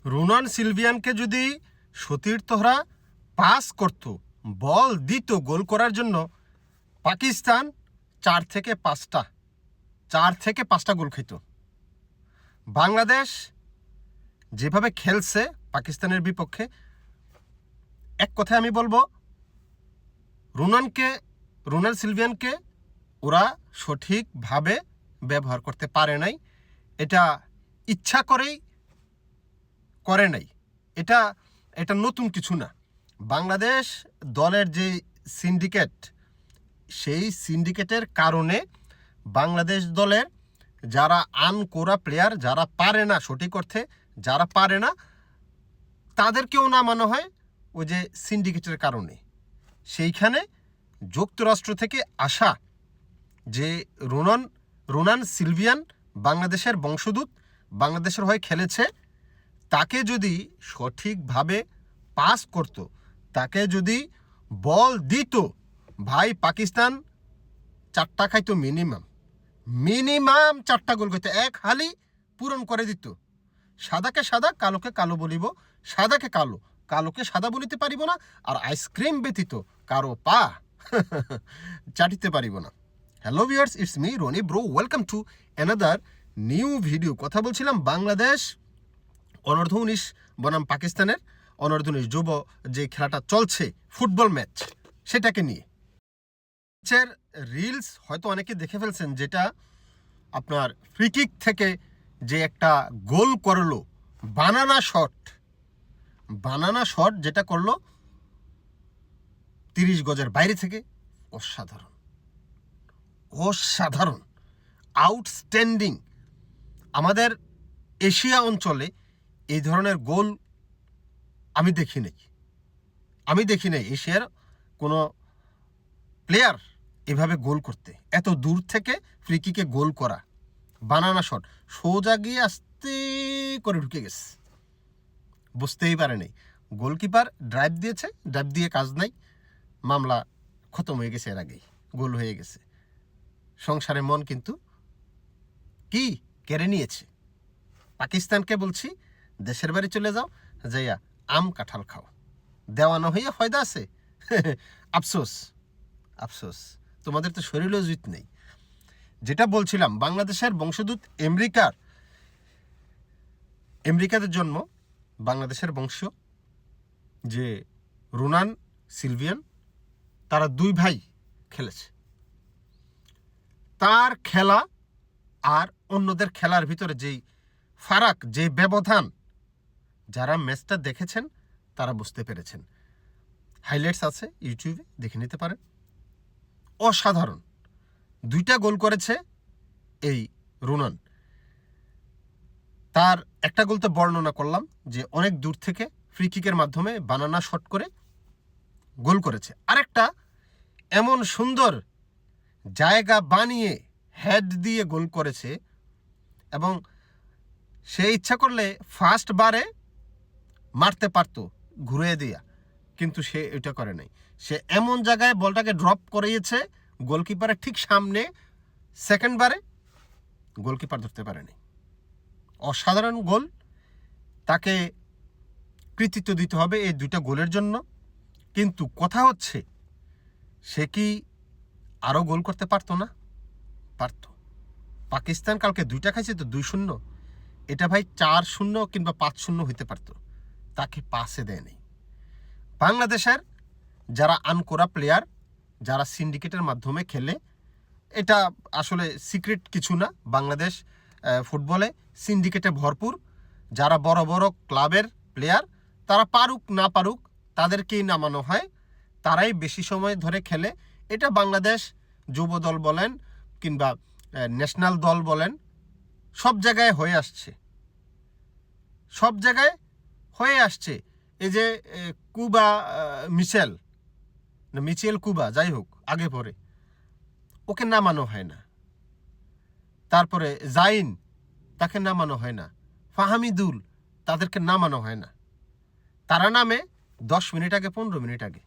রুনান সিলভিয়ানকে যদি সতীর্থরা পাস করত, বল দিত গোল করার জন্য, পাকিস্তান 4 থেকে 5টা গোল খেত। বাংলাদেশ যেভাবে খেলছে পাকিস্তানের বিপক্ষে, এক কথায় আমি বলবো রুনান সিলভিয়ানকে ওরা সঠিকভাবে ব্যবহার করতে পারে নাই। এটা ইচ্ছা করেই করে নাই। এটা নতুন কিছু না। বাংলাদেশ দলের যে সিন্ডিকেট, সেই সিন্ডিকেটের কারণে বাংলাদেশ দলের যারা আনকোরা প্লেয়ার, যারা পারে না সঠিক অর্থে, যারা পারে না, তাদেরকেও নামানো হয় ওই যে সিন্ডিকেটের কারণে। সেইখানে যুক্তরাষ্ট্র থেকে আসা যে রুনান সিলভিয়ান বাংলাদেশের বংশোদ্ভূত, বাংলাদেশের হয়ে খেলেছে, তাকে যদি সঠিকভাবে পাস করত, তাকে যদি বল দিত, ভাই পাকিস্তান 4টা খাইতো মিনিমাম 4টা গোল খাইতো, এক হালি পূরণ করে দিত। সাদাকে সাদা, কালোকে কালো বলিব, সাদাকে কালো, কালোকে সাদা বলিতে পারিব না, আর আইসক্রিম ব্যতীত কারো পা চাটিতে পারিব না। Hello viewers, it's me Rony bro, welcome to another new video. কথা বলছিলাম বাংলাদেশ অনূর্ধ্ব-19 বনাম পাকিস্তানের অনূর্ধ্ব-19 যুব যে খেলাটা চলছে, ফুটবল ম্যাচ, সেটাকে নিয়ে। ম্যাচের রিলস হয়তো অনেকে দেখে ফেলছেন, যেটা আপনার ফ্রিকিক থেকে যে একটা গোল করলো, বানানা শট যেটা করলো 30 গজের বাইরে থেকে, অসাধারণ, আউটস্ট্যান্ডিং। আমাদের এশিয়া অঞ্চলে এই ধরনের গোল আমি দেখি নাই। এশিয়ার কোনো প্লেয়ার এভাবে গোল করতে, এত দূর থেকে ফ্রি কিকে গোল করা, বানানা শট, সোজা গিয়ে আস্তে করে ঢুকে গেছে, বুঝতেই পারে নাই। গোলকিপার ড্রাইভ দিয়েছে, ড্রাইভ দিয়ে কাজ নাই, মামলা খতম হয়ে গেছে, এর আগেই গোল হয়ে গেছে। সংসারে মন কিন্তু কি কেড়ে নিয়েছে। পাকিস্তানকে বলছি, দেশের বাড়ি চলে যাও, যাইয়া আম কাঁঠাল খাও, দেওয়ানো হইয়া ফয়দা আছে। আফসোস, তোমাদের তো শরীরও জিত নেই। যেটা বলছিলাম, বাংলাদেশের বংশোদ্ভূত আমেরিকাতে জন্ম, বাংলাদেশের বংশ যে রুনান সিলভিয়ান, তারা 2 ভাই খেলেছে। তার খেলা আর অন্যদের খেলার ভিতরে যেই ফারাক, যে ব্যবধান, যারা ম্যাচটা দেখেছেন তারা বুঝতে পেরেছেন। হাইলাইটস আছে ইউটিউবে, দেখে নিতে পারেন। অসাধারণ 2টা গোল করেছে এই রুনান। তার একটা গোল তো বর্ণনা করলাম, যে অনেক দূর থেকে ফ্রি কিকের মাধ্যমে বানানা শট করে গোল করেছে। আরেকটা এমন সুন্দর জায়গা বানিয়ে হেড দিয়ে গোল করেছে, এবং সে ইচ্ছা করলে ফার্স্ট বারে মারতে পারত ঘুরিয়ে দিয়া, কিন্তু সে এটা করে নাই। সে এমন জায়গায় বলটাকে ড্রপ করিয়েছে গোলকিপারের ঠিক সামনে, সেকেন্ড বারে গোলকিপার ধরতে পারেনি। অসাধারণ গোল, তাকে কৃতিত্ব দিতে হবে এই 2টা গোলের জন্য। কিন্তু কথা হচ্ছে, সে কি আরও গোল করতে পারতো না? পারত। পাকিস্তান কালকে 2টা খাইছে তো 2-0, এটা ভাই 4-0 কিংবা 5-0 হইতে পারত, তাকে পাসে দেয়নি। বাংলাদেশের যারা আনকোরা প্লেয়ার, যারা সিন্ডিকেটের মাধ্যমে খেলে, এটা আসলে সিক্রেট কিছু না। বাংলাদেশ ফুটবলে সিন্ডিকেটে ভরপুর। যারা বড় বড় ক্লাবের প্লেয়ার, তারা পারুক না পারুক, তাদেরকেই নামানো হয়, তারাই বেশি সময় ধরে খেলে। এটা বাংলাদেশ যুব দল বলেন কিংবা ন্যাশনাল দল বলেন, সব জায়গায় হয়ে আসছে। এই যে কুবা মিচেল কুবা, যাই হোক, আগে পরে ওকে নামানো হয় না। তারপরে জাইন, তাকে নামানো হয় না। ফাহামিদুল, তাদেরকে নামানো হয় না। তারা নামে 10 মিনিট আগে, 15 মিনিট আগে।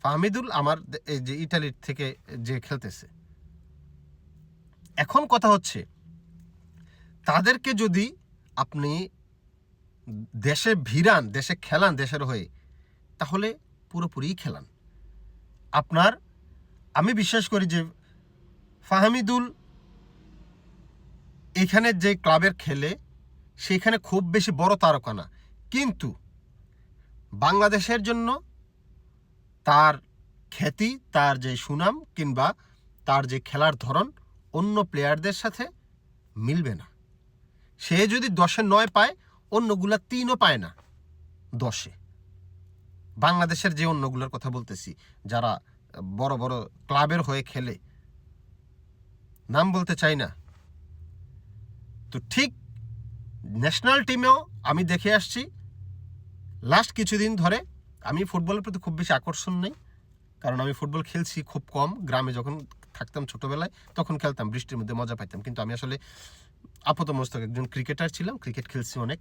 ফাহামিদুল আমার এই যে ইটালির থেকে যে খেলতেছে। এখন কথা হচ্ছে, তাদেরকে যদি আপনি দেশে ভিড়ান, দেশে খেলান দেশের হয়ে, তাহলে পুরোপুরি খেলান। আপনার আমি বিশ্বাস করি যে ফাহমিদুল এখানে যে ক্লাবের খেলে সেখানে খুব বেশি বড় তারকা না, কিন্তু বাংলাদেশের জন্য তার খ্যাতি, তার যে সুনাম কিংবা তার যে খেলার ধরন অন্য প্লেয়ারদের সাথে মিলবে না। সে যদি 10-এ 9 পায়, অন্যগুলা 3ও পায় না 10-এ। বাংলাদেশের যে অন্যগুলোর কথা বলতেছি, যারা বড় বড় ক্লাবের হয়ে খেলে, নাম বলতে চাই না। তো ঠিক ন্যাশনাল টিমেও আমি দেখে আসছি লাস্ট কিছুদিন ধরে। আমি ফুটবলের প্রতি খুব বেশি আকর্ষণ নেই, কারণ আমি ফুটবল খেলছি খুব কম। গ্রামে যখন থাকতাম ছোটোবেলায় তখন খেলতাম, বৃষ্টির মধ্যে মজা পাইতাম, কিন্তু আমি আসলে আপাতমস্তক একজন ক্রিকেটার ছিলাম, ক্রিকেট খেলছি অনেক।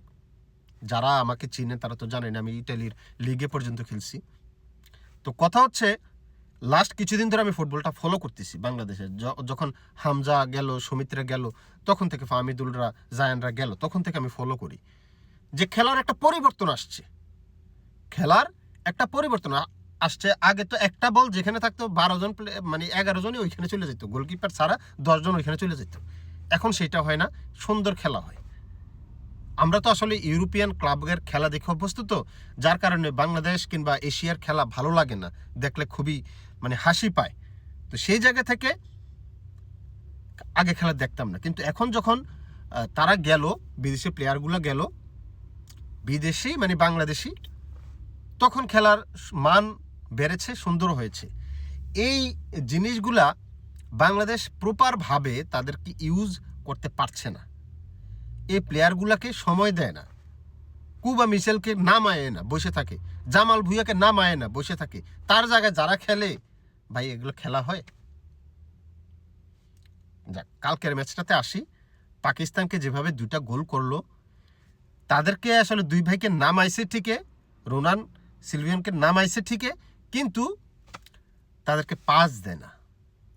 যারা আমাকে চিনে তারা তো জানেন আমি ইটালির লিগে পর্যন্ত খেলছি। তো কথা হচ্ছে লাস্ট কিছুদিন ধরে আমি ফুটবলটা ফলো করতেছি বাংলাদেশের। যখন হামজা গেল, সুমিত্রা গেল, তখন থেকে ফাহমিদুলরা, জায়ানরা গেল, তখন থেকে আমি ফলো করি যে খেলার একটা পরিবর্তন আসছে। খেলার একটা পরিবর্তন আসছে। আগে তো একটা বল যেখানে থাকতো 12 জন মানে 11 জনই ওইখানে চলে যেত, গোলকিপার ছাড়া 10 জন ওইখানে চলে যেত। এখন সেটা হয় না, সুন্দর খেলা হয়। আমরা তো আসলে ইউরোপিয়ান ক্লাবের খেলা দেখে অভ্যস্ত, তো যার কারণে বাংলাদেশ কিংবা এশিয়ার খেলা ভালো লাগে না, দেখলে খুবই মানে হাসি পায়। তো সেই জায়গা থেকে আগে খেলা দেখতাম না, কিন্তু এখন যখন তারা গেল, বিদেশি প্লেয়ারগুলো গেল, বিদেশি মানে বাংলাদেশি, তখন খেলার মান বেড়েছে, সুন্দর হয়েছে। এই জিনিসগুলা বাংলাদেশ প্রপারভাবে তাদেরকে ইউজ করতে পারছে না। এই প্লেয়ারগুলোকে সময় দেয় না। কুবা মিশেলকে নামায় না, বসে থাকে। জামাল ভুঁইয়াকে নামায় না, বসে থাকে। তার জায়গায় যারা খেলে, ভাই এগুলো খেলা হয়? যাক, কালকের ম্যাচটাতে আসি। পাকিস্তানকে যেভাবে 2টা গোল করলো, তাদেরকে আসলে 2 ভাইকে নামাইছে ঠিকই, রোনান সিলভিয়ানকে নামাইছে ঠিকই, কিন্তু তাদেরকে পাস দেয় না,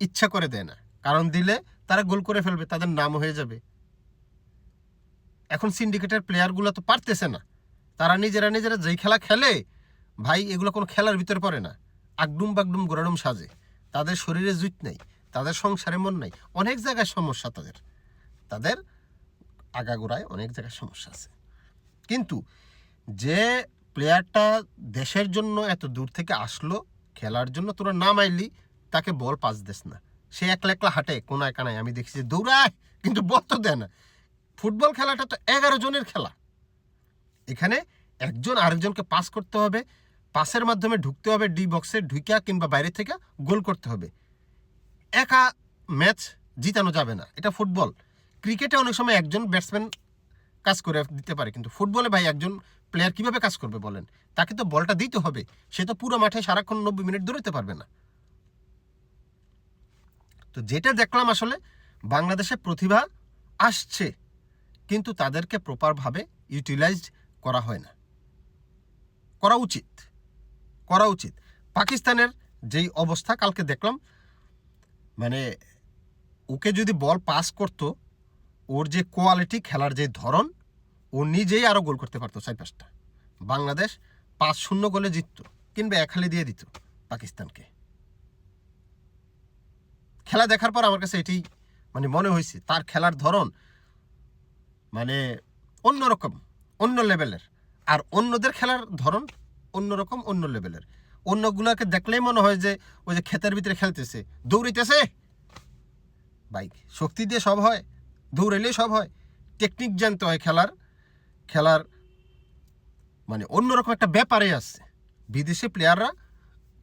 ইচ্ছা করে দেয় না। কারণ দিলে তারা গোল করে ফেলবে, তাদের নাম হয়ে যাবে। এখন সিন্ডিকেটের প্লেয়ারগুলো তো পারতেছে না, তারা নিজেরা যেই খেলা খেলে, ভাই এগুলো কোনো খেলার ভিতরে পড়ে না। আগডুম বাগডুম গোড়াডুম সাজে। তাদের শরীরে জুত নেই, তাদের সংসারে মন নাই, অনেক জায়গায় সমস্যা তাদের আগাগোড়ায় অনেক জায়গায় সমস্যা আছে। কিন্তু যে প্লেয়ারটা দেশের জন্য এত দূর থেকে আসলো খেলার জন্য, তোরা নাম আইলি, তাকে বল পাস দিস না। সে একলা একলা হাঁটে কোনায় কানায়, আমি দেখছি দৌড়ায়, কিন্তু বল তো দেয় না। ফুটবল খেলাটা তো 11 জনের খেলা। এখানে একজন আরেকজনকে পাস করতে হবে, পাসের মাধ্যমে ঢুকতে হবে, ডি বক্সে ঢুকিয়া কিংবা বাইরে থেকে গোল করতে হবে। একা ম্যাচ জিতানো যাবে না, এটা ফুটবল। ক্রিকেটে অনেক সময় একজন ব্যাটসম্যান কাজ করে দিতে পারে, কিন্তু ফুটবলে ভাই একজন প্লেয়ার কিভাবে কাজ করবে বলেন? তাকে তো বলটা দিতে হবে, সে তো পুরো মাঠে সারাক্ষণ 90 মিনিট দৌড়াতে পারবে না। তো যেটা দেখলাম আসলে বাংলাদেশে প্রতিভা আসছে, কিন্তু তাদেরকে প্রপারভাবে ইউটিলাইজড করা হয় না। করা উচিত। পাকিস্তানের যেই অবস্থা কালকে দেখলাম, মানে ওকে যদি বল পাস করতো, ওর যে কোয়ালিটি, খেলার যে ধরন, ও নিজেই আরও গোল করতে পারতো 4-5টা। বাংলাদেশ 5-0 গোলে জিততো, কিংবা 1 হালি দিয়ে দিত পাকিস্তানকে। খেলা দেখার পর আমার কাছে এটি মানে মনে হয়েছে, তার খেলার ধরন মানে অন্যরকম, অন্য লেভেলের। আর অন্যদের খেলার ধরন অন্যরকম, অন্য লেভেলের। অন্যগুলোকে দেখলেই মনে হয় যে ওই যে ক্ষেতের ভিতরে খেলতেছে, দৌড়াইতেছে। ভাই শক্তি দিয়ে সব হয়? দৌড়াইলেই সব হয়? টেকনিক জানতে হয় খেলার মানে অন্যরকম একটা ব্যাপারে আছে। বিদেশি প্লেয়াররা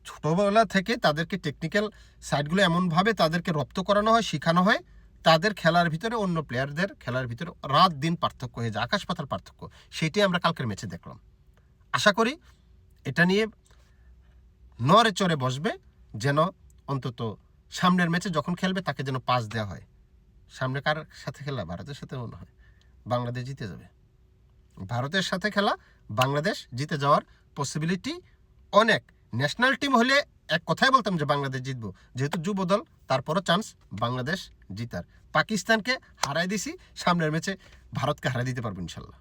ছোটোবেলা থেকে তাদেরকে টেকনিক্যাল সাইডগুলো এমনভাবে তাদেরকে রপ্ত করানো হয়, শেখানো হয়, তাদের খেলার ভিতরে অন্য প্লেয়ারদের খেলার ভিতরে রাত দিন পার্থক্য হয়ে যায়, আকাশ পাতাল পার্থক্য। সেটাই আমরা কালকের ম্যাচে দেখলাম। আশা করি এটা নিয়ে নড়ে চড়ে বসবে, যেন অন্তত সামনের ম্যাচে যখন খেলবে তাকে যেন পাস দেওয়া হয়। সামনে কার সাথে খেলা? ভারতের সাথে মনে হয় বাংলাদেশ জিতে যাবে। ভারতের সাথে খেলা বাংলাদেশ জিতে যাওয়ার পসিবিলিটি অনেক। ন্যাশনাল টিম হলে এক কথাই বলতাম যে বাংলাদেশ জিতবো, যেহেতু যুব দল তারপরও চান্স বাংলাদেশ জিতার। পাকিস্তানকে হারাই দিছি, সামনের ম্যাচে ভারতকে হারাই দিতে পারবো ইনশাল্লাহ।